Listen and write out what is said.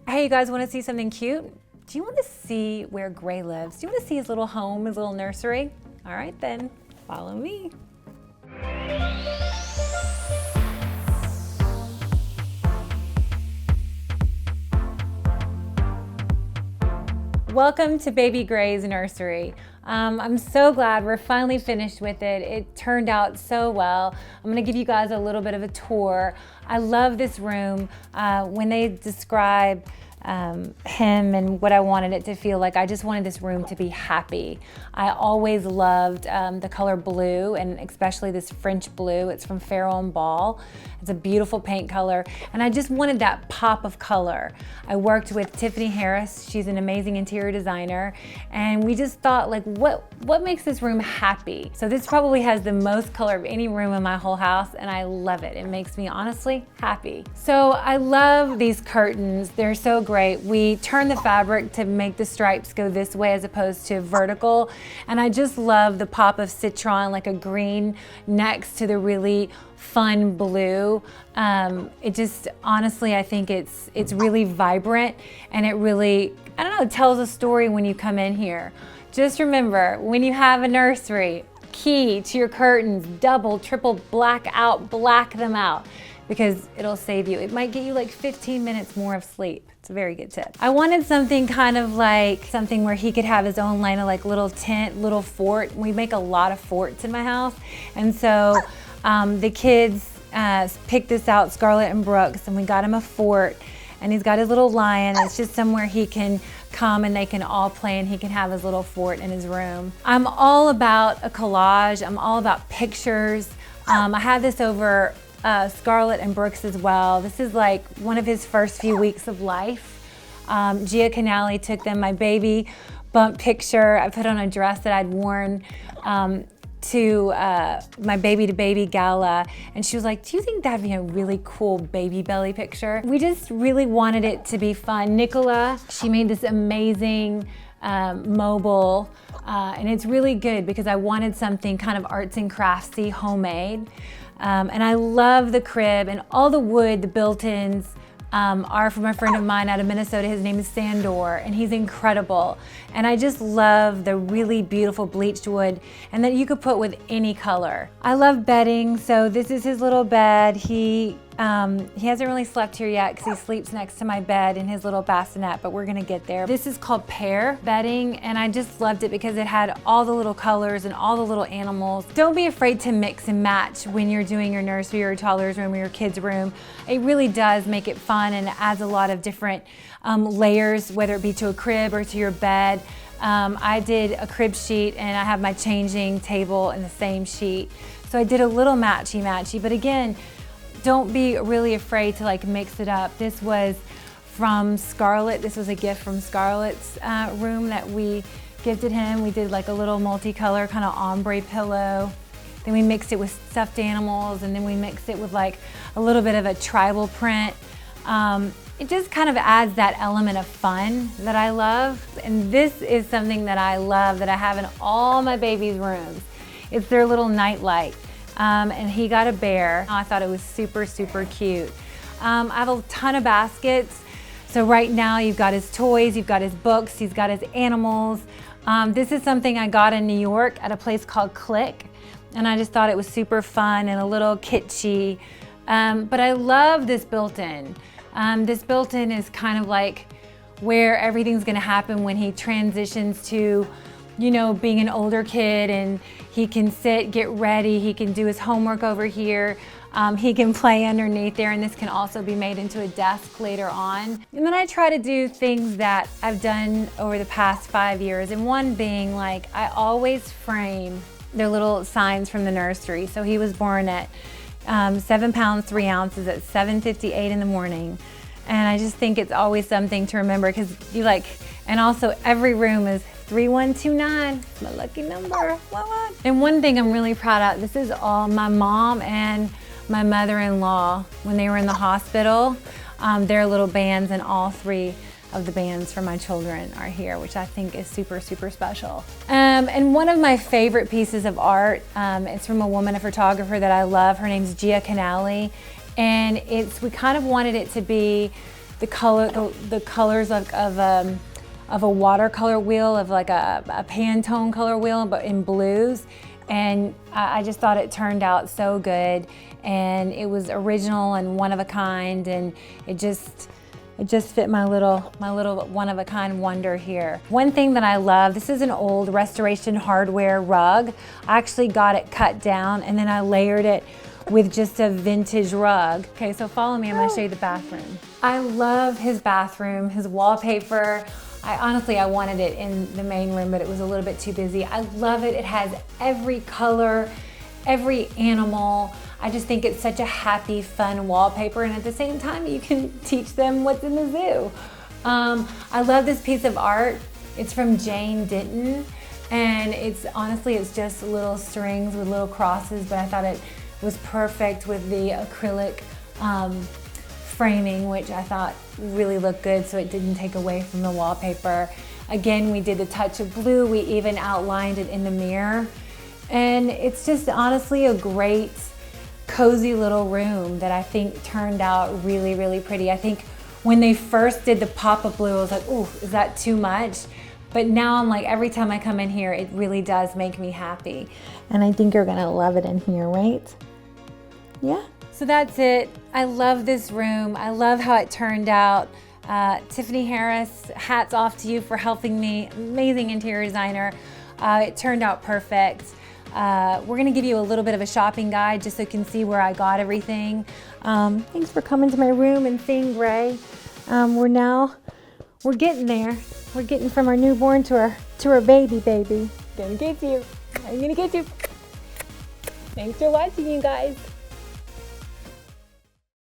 Hey, you guys want to see something cute? Do you want to see where Gray lives? Do you want to see his little home, his little nursery? All right then, follow me. Welcome to Baby Gray's nursery. I'm so glad we're finally finished with it. It turned out so well. I'm gonna give you guys a little bit of a tour. I love this room. When they describe him and what I wanted it to feel like, I just wanted this room to be happy. I always loved the color blue, and especially this French blue. It's from Farrow & Ball. It's a beautiful paint color, and I just wanted that pop of color. I worked with Tiffany Harris. She's an amazing interior designer, and we just thought, like, what makes this room happy? So this probably has the most color of any room in my whole house, and I love it. It makes me honestly happy. So I love these curtains. They're so great. We turned the fabric to make the stripes go this way as opposed to vertical, and I just love the pop of citron, like a green next to the really fun blue. It just, honestly, I think it's really vibrant, and it really, I don't know, tells a story when you come in here. Just remember, when you have a nursery, key to your curtains, double, triple black them out, because it'll save you. It might get you like 15 minutes more of sleep. It's a very good tip. I wanted something kind of like something where he could have his own line of like little tent, little fort. We make a lot of forts in my house. And so the kids picked this out, Scarlett and Brooks, and we got him a fort. And he's got his little lion. It's just somewhere he can come and they can all play, and he can have his little fort in his room. I'm all about a collage. I'm all about pictures. I had this over Scarlett and Brooks as well. This is like one of his first few weeks of life. Gia Canali took them. My baby bump picture, I put on a dress that I'd worn to my baby to baby gala, and she was like, do you think that'd be a really cool baby belly picture? We just really wanted it to be fun. Nicola, she made this amazing mobile, and it's really good because I wanted something kind of arts and craftsy, homemade. And I love the crib, and all the wood, the built-ins, are from a friend of mine out of Minnesota. His name is Sandor, and he's incredible. And I just love the really beautiful bleached wood, and that you could put with any color. I love bedding, so this is his little bed. He hasn't really slept here yet because he sleeps next to my bed in his little bassinet, but we're gonna get there. This is called pear bedding, and I just loved it because it had all the little colors and all the little animals. Don't be afraid to mix and match when you're doing your nursery or your toddler's room or your kid's room. It really does make it fun, and it adds a lot of different layers, whether it be to a crib or to your bed. I did a crib sheet, and I have my changing table in the same sheet. So I did a little matchy-matchy, but again, don't be really afraid to like mix it up. This was from Scarlett. This was a gift from Scarlett's room that we gifted him. We did like a little multicolor kind of ombre pillow. Then we mixed it with stuffed animals, and then we mixed it with like a little bit of a tribal print. It just kind of adds that element of fun that I love. And this is something that I love that I have in all my babies' rooms. It's their little nightlight. And he got a bear. I thought it was super, super cute. I have a ton of baskets. So right now you've got his toys, you've got his books, he's got his animals. This is something I got in New York at a place called Click. And I just thought it was super fun and a little kitschy. But I love this built-in. This built-in is kind of like where everything's gonna happen when he transitions to, you know, being an older kid, and he can sit, get ready, he can do his homework over here, he can play underneath there, and this can also be made into a desk later on. And then I try to do things that I've done over the past 5 years, and one being like, I always frame their little signs from the nursery. So he was born at 7 pounds, 3 ounces at 7:58 in the morning. And I just think it's always something to remember, because you like, and also every room is 3129, my lucky number. What? And one thing I'm really proud of, this is all my mom and my mother-in-law when they were in the hospital. Their little bands, and all 3 of the bands for my children are here, which I think is super, super special. And one of my favorite pieces of art, it's from a woman, a photographer that I love. Her name's Gia Canali. And we kind of wanted it to be the colors of a watercolor wheel, of like a Pantone color wheel, but in blues. And I just thought it turned out so good, and it was original and one of a kind, and it just fit my little one of a kind wonder here. One thing that I love, this is an old Restoration Hardware rug. I actually got it cut down and then I layered it with just a vintage rug. Okay, so follow me, I'm gonna show you the bathroom. I love his bathroom, his wallpaper. I wanted it in the main room, but it was a little bit too busy. I love it. It has every color, every animal. I just think it's such a happy, fun wallpaper, and at the same time, you can teach them what's in the zoo. I love this piece of art. It's from Jane Denton, and honestly, it's just little strings with little crosses, but I thought it was perfect with the acrylic framing, which I thought really looked good, so it didn't take away from the wallpaper. Again, we did a touch of blue. We even outlined it in the mirror. And it's just honestly a great, cozy little room that I think turned out really, really pretty. I think when they first did the pop-up blue, I was like, ooh, is that too much? But now I'm like, every time I come in here, it really does make me happy. And I think you're gonna love it in here, right? Yeah. So that's it. I love this room. I love how it turned out. Tiffany Harris, hats off to you for helping me. Amazing interior designer. It turned out perfect. We're gonna give you a little bit of a shopping guide just so you can see where I got everything. Thanks for coming to my room and seeing Gray. We're getting there. We're getting from our newborn to our baby. Gonna get you. I'm gonna get you. Thanks for watching, you guys.